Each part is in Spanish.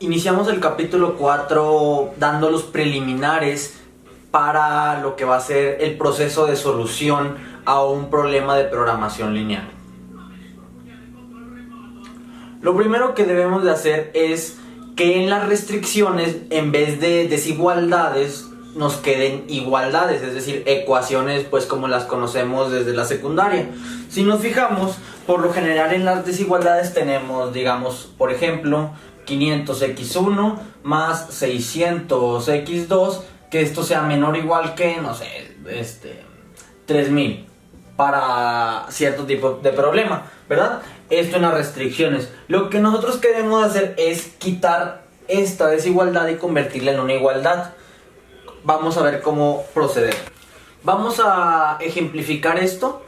Iniciamos el capítulo 4 dando los preliminares para lo que va a ser el proceso de solución a un problema de programación lineal. Lo primero que debemos de hacer es que en las restricciones, en vez de desigualdades, nos queden igualdades, es decir, ecuaciones pues como las conocemos desde la secundaria. Si nos fijamos, por lo general en las desigualdades tenemos, digamos, por ejemplo, 500x1 más 600x2, que esto sea menor o igual que, no sé, 3000 para cierto tipo de problema, ¿verdad? Esto en las restricciones. Lo que nosotros queremos hacer es quitar esta desigualdad y convertirla en una igualdad. Vamos a ver cómo proceder. Vamos a ejemplificar esto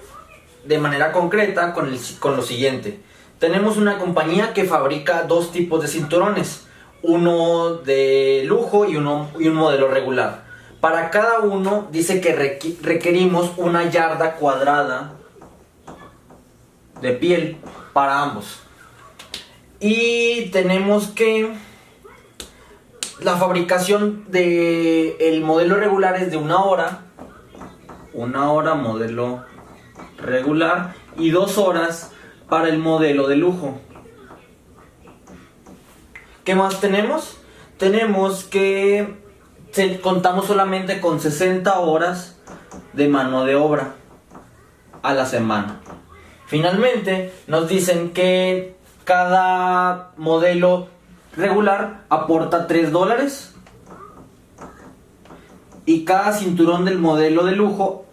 de manera concreta con lo siguiente. Tenemos una compañía que fabrica dos tipos de cinturones, uno de lujo y un modelo regular. Para cada uno dice que requerimos una yarda cuadrada de piel para ambos. Y tenemos que la fabricación del modelo regular es de 1 hora. 1 hora modelo regular y 2 horas para el modelo de lujo. ¿Qué más tenemos? Tenemos que contamos solamente con 60 horas de mano de obra a la semana. Finalmente nos dicen que cada modelo regular aporta $3 y cada cinturón del modelo de lujo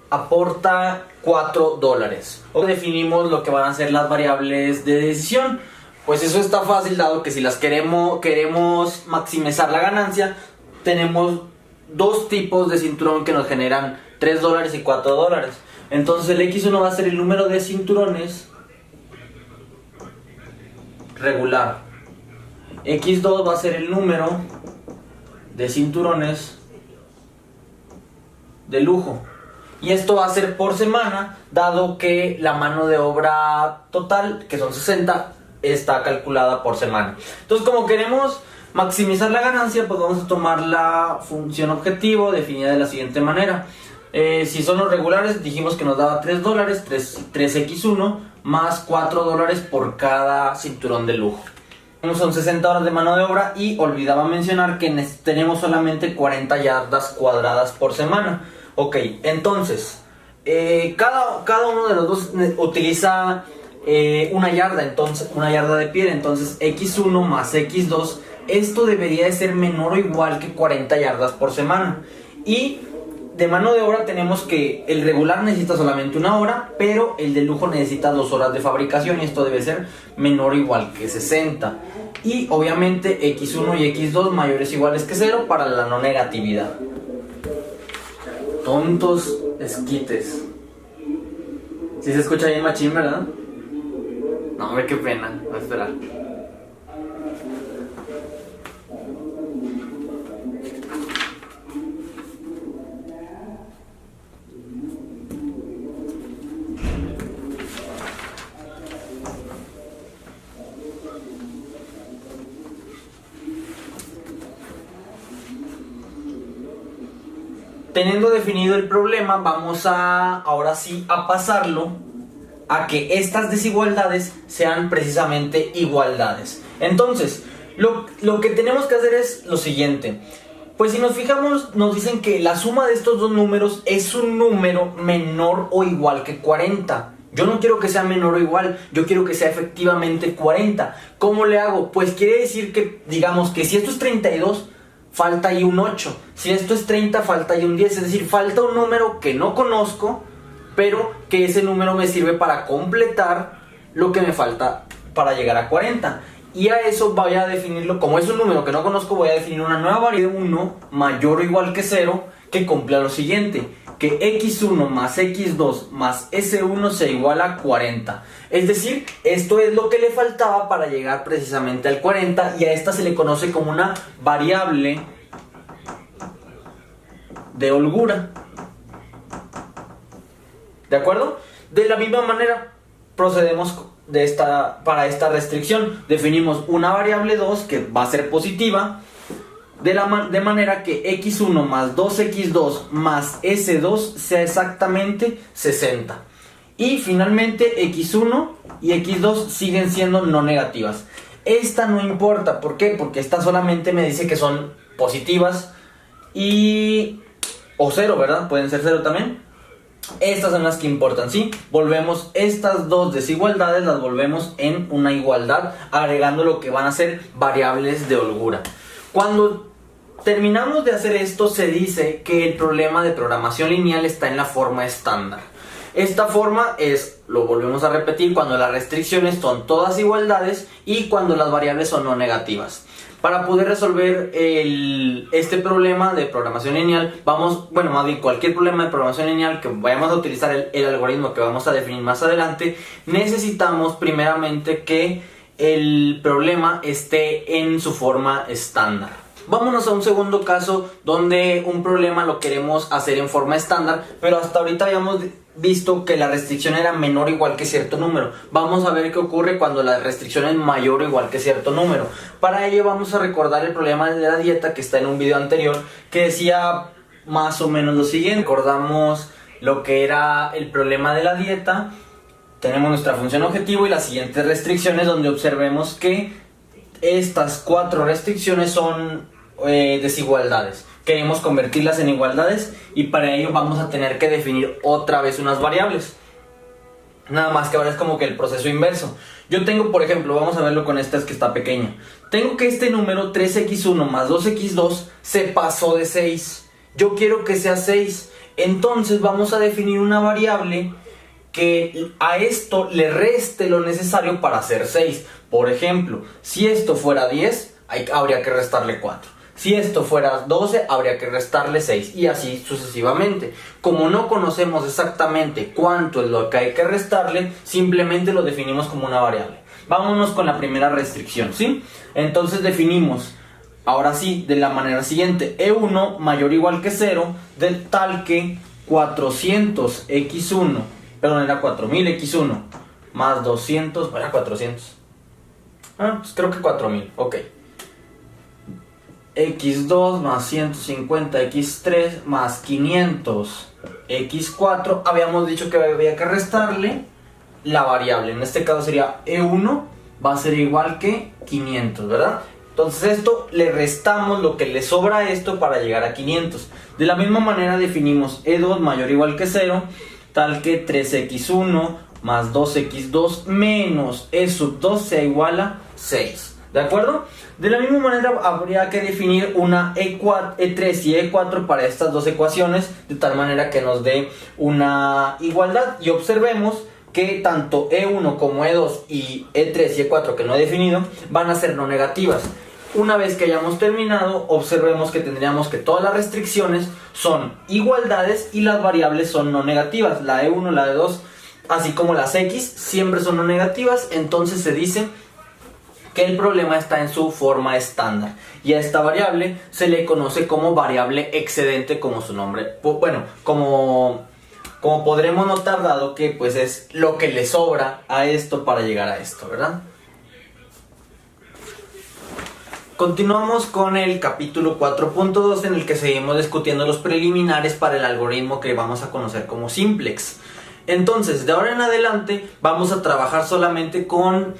aporta $4. O definimos lo que van a ser las variables de decisión. Pues eso está fácil, dado que si las queremos maximizar la ganancia, tenemos dos tipos de cinturón que nos generan $3 y $4. Entonces el X1 va a ser el número de cinturones regular. X2 va a ser el número de cinturones de lujo. Y esto va a ser por semana, dado que la mano de obra total, que son 60, está calculada por semana. Entonces, como queremos maximizar la ganancia, pues vamos a tomar la función objetivo definida de la siguiente manera. Si son los regulares, dijimos que nos daba $3, 3x1 más $4 por cada cinturón de lujo. Son 60 horas de mano de obra y olvidaba mencionar que tenemos solamente 40 yardas cuadradas por semana. Ok, entonces, cada uno de los dos utiliza una yarda, entonces una yarda de piel, entonces X1 más X2, esto debería de ser menor o igual que 40 yardas por semana. Y de mano de obra tenemos que el regular necesita solamente 1 hora, pero el de lujo necesita 2 horas de fabricación y esto debe ser menor o igual que 60. Y obviamente X1 y X2 mayores o iguales que 0 para la no negatividad. Tontos esquites. Si se escucha bien machín, ¿verdad? No, hombre, qué pena. Voy a esperar. Teniendo definido el problema, vamos ahora sí a pasarlo a que estas desigualdades sean precisamente igualdades. Entonces, lo que tenemos que hacer es lo siguiente. Pues si nos fijamos, nos dicen que la suma de estos dos números es un número menor o igual que 40. Yo no quiero que sea menor o igual, yo quiero que sea efectivamente 40. ¿Cómo le hago? Pues quiere decir que, digamos que si esto es 32, falta ahí un 8. Si esto es 30, falta ahí un 10. Es decir, falta un número que no conozco, pero que ese número me sirve para completar lo que me falta para llegar a 40. Y a eso voy a definirlo, como es un número que no conozco, voy a definir una nueva variable 1 mayor o igual que 0 que cumpla lo siguiente: que x1 más x2 más s1 se iguala a 40. Es decir, esto es lo que le faltaba para llegar precisamente al 40, y a esta se le conoce como una variable de holgura. ¿De acuerdo? De la misma manera procedemos para esta restricción. Definimos una variable 2 que va a ser positiva, de manera que x1 más 2x2 más s2 sea exactamente 60. Y finalmente x1 y x2 siguen siendo no negativas. Esta no importa, ¿por qué? Porque esta solamente me dice que son positivas o 0, ¿verdad? Pueden ser 0 también. Estas son las que importan, ¿sí? Volvemos estas dos desigualdades, las volvemos en una igualdad, agregando lo que van a ser variables de holgura. Cuando terminamos de hacer esto, se dice que el problema de programación lineal está en la forma estándar. Esta forma es, lo volvemos a repetir, cuando las restricciones son todas igualdades y cuando las variables son no negativas. Para poder resolver este problema de programación lineal, más bien cualquier problema de programación lineal que vayamos a utilizar el algoritmo que vamos a definir más adelante, necesitamos primeramente que el problema esté en su forma estándar. Vámonos a un segundo caso donde un problema lo queremos hacer en forma estándar, pero hasta ahorita habíamos visto que la restricción era menor o igual que cierto número. Vamos a ver qué ocurre cuando la restricción es mayor o igual que cierto número. Para ello vamos a recordar el problema de la dieta que está en un video anterior, que decía más o menos lo siguiente. Recordamos lo que era el problema de la dieta. Tenemos nuestra función objetivo y las siguientes restricciones, donde observemos que estas 4 restricciones son desigualdades. Queremos convertirlas en igualdades y para ello vamos a tener que definir otra vez unas variables. Nada más que ahora es como que el proceso inverso. Yo tengo, por ejemplo, vamos a verlo con esta que está pequeña. Tengo que este número 3x1 más 2x2 se pasó de 6. Yo quiero que sea 6. Entonces vamos a definir una variable que a esto le reste lo necesario para hacer 6. Por ejemplo, si esto fuera 10, habría que restarle 4. Si esto fuera 12, habría que restarle 6 y así sucesivamente. Como no conocemos exactamente cuánto es lo que hay que restarle, simplemente lo definimos como una variable. Vámonos con la primera restricción, ¿sí? Entonces definimos, ahora sí, de la manera siguiente: E1 mayor o igual que 0, de tal que 400x1, perdón, era 4000x1 más 200, era 400. Pues creo que 4000, ok. x2 más 150 x3 más 500 x4. Habíamos dicho que había que restarle la variable. En este caso sería E1 va a ser igual que 500, ¿verdad? Entonces esto le restamos lo que le sobra a esto para llegar a 500. De la misma manera definimos E2 mayor o igual que 0, tal que 3x1 más 2x2 menos E sub 2 sea igual a 6. ¿De acuerdo? De la misma manera habría que definir una E3 y E4 para estas dos ecuaciones, de tal manera que nos dé una igualdad. Y observemos que tanto E1 como E2 y E3 y E4 que no he definido van a ser no negativas. Una vez que hayamos terminado, observemos que tendríamos que todas las restricciones son igualdades y las variables son no negativas. La E1, la E2, así como las X, siempre son no negativas. Entonces se dice que el problema está en su forma estándar y a esta variable se le conoce como variable excedente, como su nombre, bueno, como podremos notar, dado que pues es lo que le sobra a esto para llegar a esto, ¿verdad? Continuamos con el capítulo 4.2, en el que seguimos discutiendo los preliminares para el algoritmo que vamos a conocer como simplex. Entonces, de ahora en adelante vamos a trabajar solamente con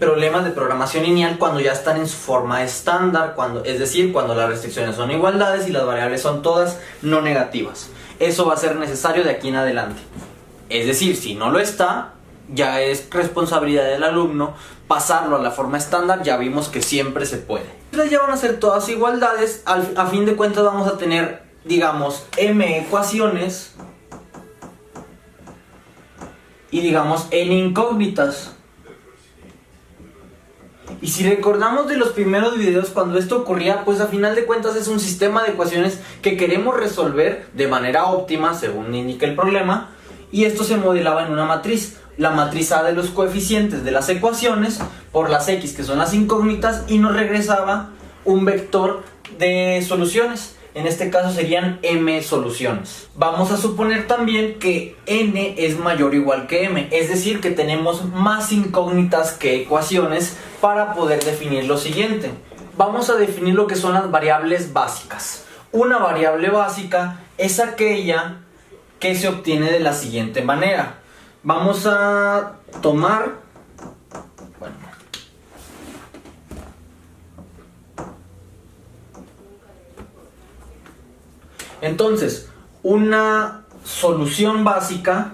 problemas de programación lineal cuando ya están en su forma estándar, es decir, cuando las restricciones son igualdades y las variables son todas no negativas. Eso va a ser necesario de aquí en adelante. Es decir, si no lo está, ya es responsabilidad del alumno pasarlo a la forma estándar. Ya vimos que siempre se puede. Entonces ya van a ser todas igualdades. A fin de cuentas vamos a tener, digamos, m ecuaciones y digamos n incógnitas. Y si recordamos de los primeros videos, cuando esto ocurría, pues a final de cuentas es un sistema de ecuaciones que queremos resolver de manera óptima, según indica el problema, y esto se modelaba en una matriz. La matriz A de los coeficientes de las ecuaciones por las X, que son las incógnitas, y nos regresaba un vector de soluciones. En este caso serían m soluciones. Vamos a suponer también que n es mayor o igual que m, es decir, que tenemos más incógnitas que ecuaciones para poder definir lo siguiente. Vamos a definir lo que son las variables básicas. Una variable básica es aquella que se obtiene de la siguiente manera. Vamos a tomar... Entonces, una solución básica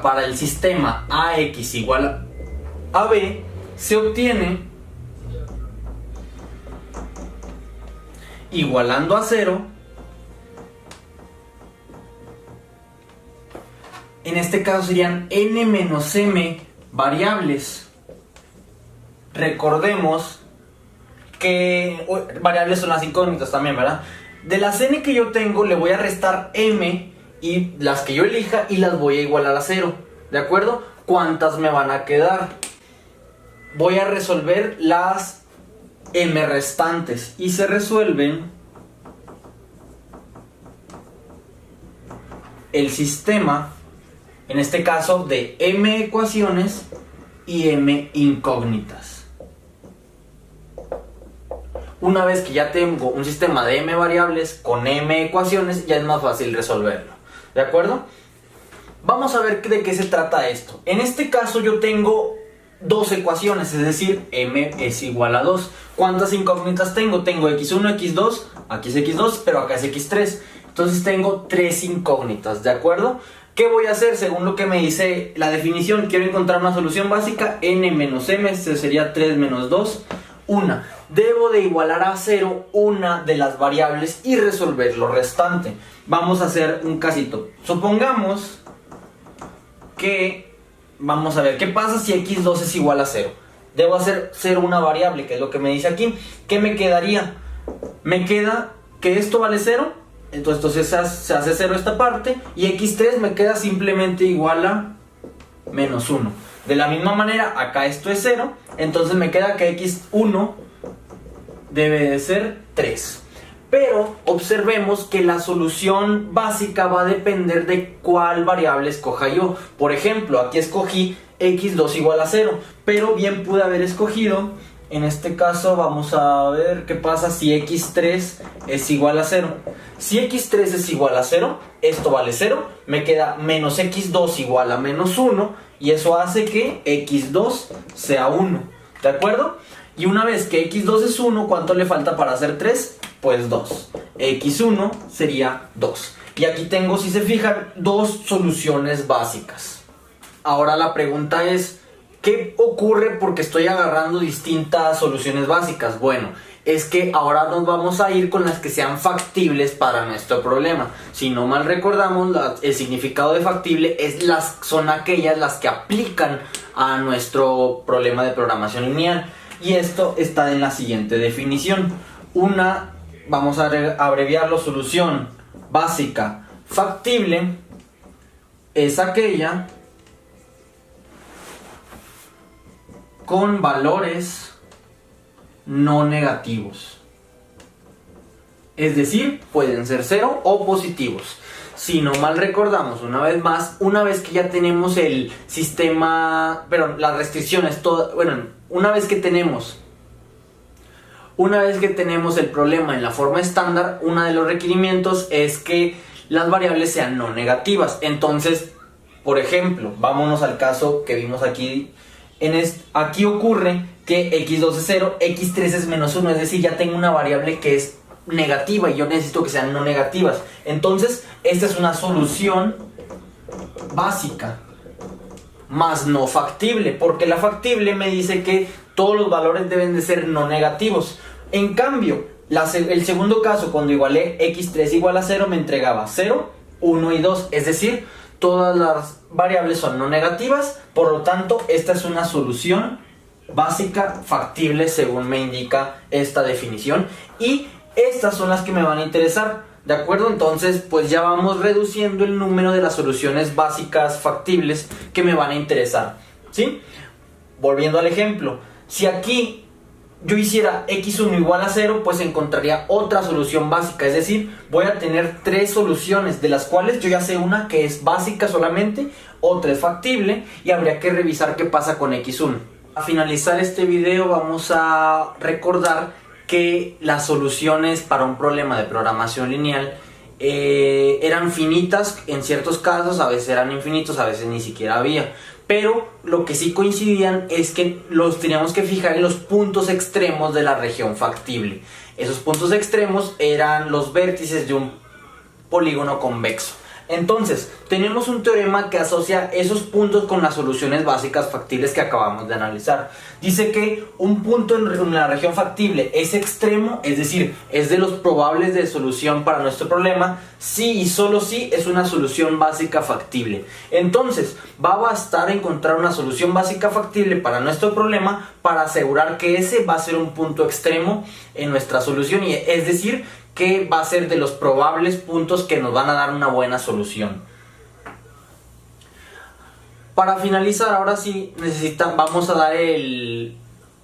para el sistema AX igual a B se obtiene igualando a 0. En este caso serían n menos m variables. Recordemos que variables son las incógnitas también, ¿verdad? De las n que yo tengo le voy a restar m y las que yo elija y las voy a igualar a 0, ¿de acuerdo? ¿Cuántas me van a quedar? Voy a resolver las m restantes y se resuelven el sistema, en este caso de m ecuaciones y m incógnitas. Una vez que ya tengo un sistema de m variables con m ecuaciones, ya es más fácil resolverlo, ¿de acuerdo? Vamos a ver de qué se trata esto. En este caso yo tengo dos ecuaciones, es decir, m es igual a 2. ¿Cuántas incógnitas tengo? Tengo x1, x2, aquí es x2, pero acá es x3. Entonces tengo 3 incógnitas, ¿de acuerdo? ¿Qué voy a hacer? Según lo que me dice la definición, quiero encontrar una solución básica, n menos m, este sería 3 menos 2, 1. Debo de igualar a 0 una de las variables y resolver lo restante. Vamos a hacer un casito. Supongamos que, vamos a ver, ¿qué pasa si x2 es igual a 0? Debo hacer 0 una variable, que es lo que me dice aquí. ¿Qué me quedaría? Me queda que esto vale 0, entonces se hace 0 esta parte, y x3 me queda simplemente igual a menos 1. De la misma manera, acá esto es 0, entonces me queda que x1 debe de ser 3. Pero observemos que la solución básica va a depender de cuál variable escoja yo. Por ejemplo, aquí escogí x2 igual a 0, pero bien pude haber escogido, en este caso vamos a ver qué pasa si x3 es igual a 0. Si x3 es igual a 0, esto vale 0, me queda menos x2 igual a menos 1, y eso hace que x2 sea 1, ¿de acuerdo? Y una vez que x2 es 1, ¿cuánto le falta para hacer 3? Pues 2. x1 sería 2. Y aquí tengo, si se fijan, dos soluciones básicas. Ahora la pregunta es, ¿qué ocurre porque estoy agarrando distintas soluciones básicas? Bueno, es que ahora nos vamos a ir con las que sean factibles para nuestro problema. Si no mal recordamos, el significado de factible son aquellas las que aplican a nuestro problema de programación lineal. Y esto está en la siguiente definición. Vamos a abreviarlo, solución básica factible es aquella con valores no negativos. Es decir, pueden ser 0 o positivos. Si no mal recordamos, una vez más, una vez que ya tenemos el sistema, pero las restricciones, una vez que tenemos el problema en la forma estándar, uno de los requerimientos es que las variables sean no negativas. Entonces, por ejemplo, vámonos al caso que vimos aquí. Aquí ocurre que x2 es 0, x3 es menos 1, es decir, ya tengo una variable que es negativa y yo necesito que sean no negativas. Entonces, esta es una solución básica, más no factible, porque la factible me dice que todos los valores deben de ser no negativos. En cambio, el segundo caso, cuando igualé x3 igual a 0, me entregaba 0, 1 y 2, es decir, todas las variables son no negativas, por lo tanto, esta es una solución básica factible según me indica esta definición, y estas son las que me van a interesar, ¿de acuerdo? Entonces, pues ya vamos reduciendo el número de las soluciones básicas factibles que me van a interesar, ¿sí? volviendo al ejemplo, si aquí yo hiciera x1 igual a 0, pues encontraría otra solución básica. Es decir, voy a tener tres soluciones, de las cuales yo ya sé una que es básica solamente, otra es factible, y habría que revisar qué pasa con x1. A finalizar este video vamos a recordar que las soluciones para un problema de programación lineal eran finitas en ciertos casos, a veces eran infinitos, a veces ni siquiera había. Pero lo que sí coincidían es que los teníamos que fijar en los puntos extremos de la región factible. Esos puntos extremos eran los vértices de un polígono convexo. Entonces, tenemos un teorema que asocia esos puntos con las soluciones básicas factibles que acabamos de analizar. Dice que un punto en la región factible es extremo, es decir, es de los probables de solución para nuestro problema, si y solo si es una solución básica factible. Entonces, va a bastar encontrar una solución básica factible para nuestro problema para asegurar que ese va a ser un punto extremo en nuestra solución, y es decir, que va a ser de los probables puntos que nos van a dar una buena solución. Para finalizar, ahora sí vamos a dar el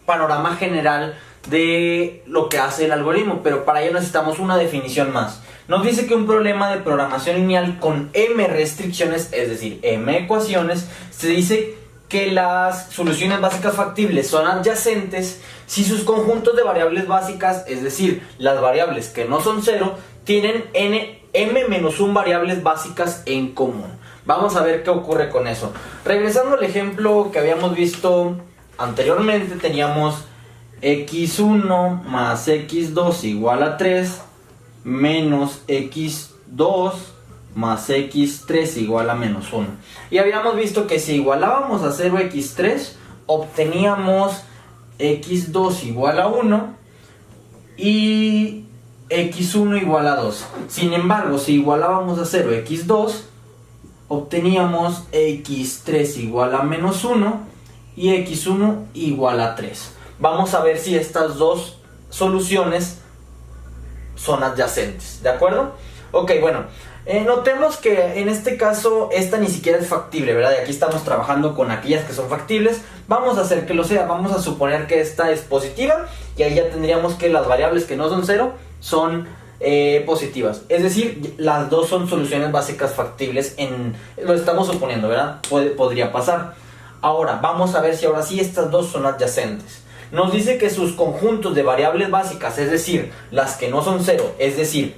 panorama general de lo que hace el algoritmo, pero para ello necesitamos una definición más. Nos dice que un problema de programación lineal con m restricciones, es decir, m ecuaciones, se dice que las soluciones básicas factibles son adyacentes si sus conjuntos de variables básicas, es decir, las variables que no son 0, tienen m-1 variables básicas en común. Vamos a ver qué ocurre con eso. Regresando al ejemplo que habíamos visto anteriormente, teníamos x1 más x2 igual a 3 menos x2 más x3 igual a menos 1. Y habíamos visto que si igualábamos a 0 x3, obteníamos x2 igual a 1 y x1 igual a 2. Sin embargo, si igualábamos a 0 x2, obteníamos x3 igual a menos 1 y x1 igual a 3. Vamos a ver si estas dos soluciones son adyacentes, ¿de acuerdo? Ok, bueno, notemos que en este caso esta ni siquiera es factible, ¿verdad? Y aquí estamos trabajando con aquellas que son factibles. Vamos a hacer que lo sea, vamos a suponer que esta es positiva, y ahí ya tendríamos que las variables que no son 0 son positivas. Es decir, las dos son soluciones básicas factibles, lo estamos suponiendo, ¿verdad? Podría pasar. Ahora, vamos a ver si ahora sí estas dos son adyacentes. Nos dice que sus conjuntos de variables básicas, es decir, las que no son 0, es decir,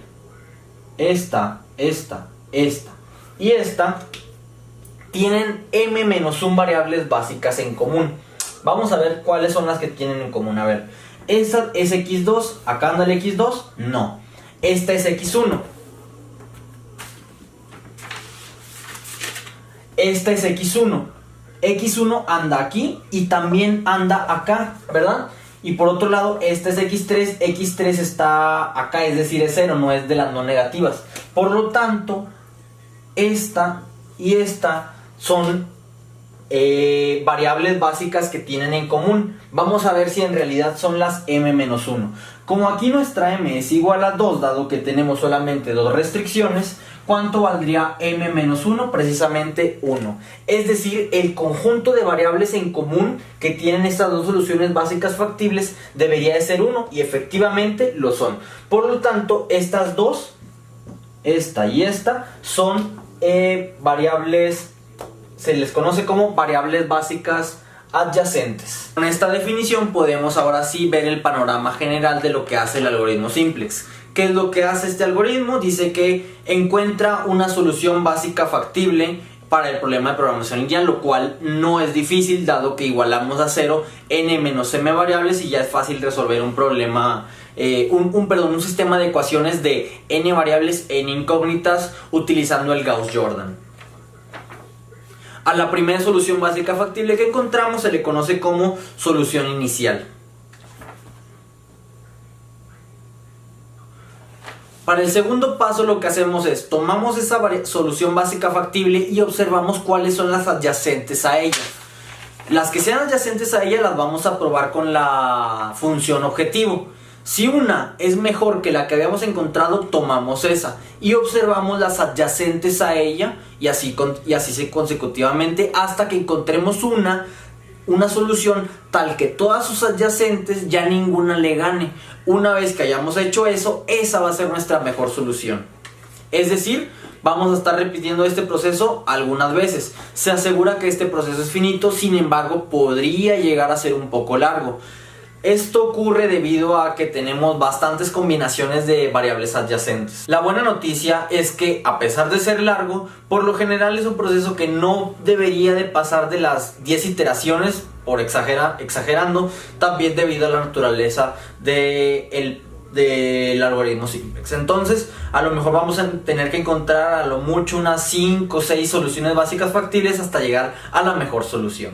esta y esta, tienen m-1 variables básicas en común. Vamos a ver cuáles son las que tienen en común. A ver, esta es x2, acá anda el x2, no. Esta es x1. Esta es x1. x1 anda aquí y también anda acá, ¿verdad? Y por otro lado, esta es x3, x3 está acá, es decir, es 0, no es de las no negativas. Por lo tanto, esta y esta son variables básicas que tienen en común. Vamos a ver si en realidad son las m-1. Como aquí nuestra m es igual a 2, dado que tenemos solamente dos restricciones, ¿cuánto valdría m-1? Precisamente 1. Es decir, el conjunto de variables en común que tienen estas dos soluciones básicas factibles debería de ser 1, y efectivamente lo son. Por lo tanto, estas dos, esta y esta, son variables, se les conoce como variables básicas adyacentes. Con esta definición podemos ahora sí ver el panorama general de lo que hace el algoritmo simplex. ¿Qué es lo que hace este algoritmo? Dice que encuentra una solución básica factible para el problema de programación lineal, lo cual no es difícil, dado que igualamos a 0 n-m variables y ya es fácil resolver un problema, un sistema de ecuaciones de n variables, n incógnitas, utilizando el Gauss-Jordan. A la primera solución básica factible que encontramos se le conoce como solución inicial. Para el segundo paso lo que hacemos es tomamos esa solución básica factible y observamos cuáles son las adyacentes a ella. Las que sean adyacentes a ella las vamos a probar con la función objetivo. Si una es mejor que la que habíamos encontrado, tomamos esa y observamos las adyacentes a ella, y así consecutivamente hasta que encontremos una una solución tal que todas sus adyacentes ya ninguna le gane. Una vez que hayamos hecho eso, esa va a ser nuestra mejor solución. Es decir, vamos a estar repitiendo este proceso algunas veces. Se asegura que este proceso es finito, sin embargo, podría llegar a ser un poco largo. Esto ocurre debido a que tenemos bastantes combinaciones de variables adyacentes. La buena noticia es que, a pesar de ser largo, por lo general es un proceso que no debería de pasar de las 10 iteraciones, por exagerando, también debido a la naturaleza del algoritmo simplex. Entonces, a lo mejor vamos a tener que encontrar a lo mucho unas 5 o 6 soluciones básicas factibles hasta llegar a la mejor solución.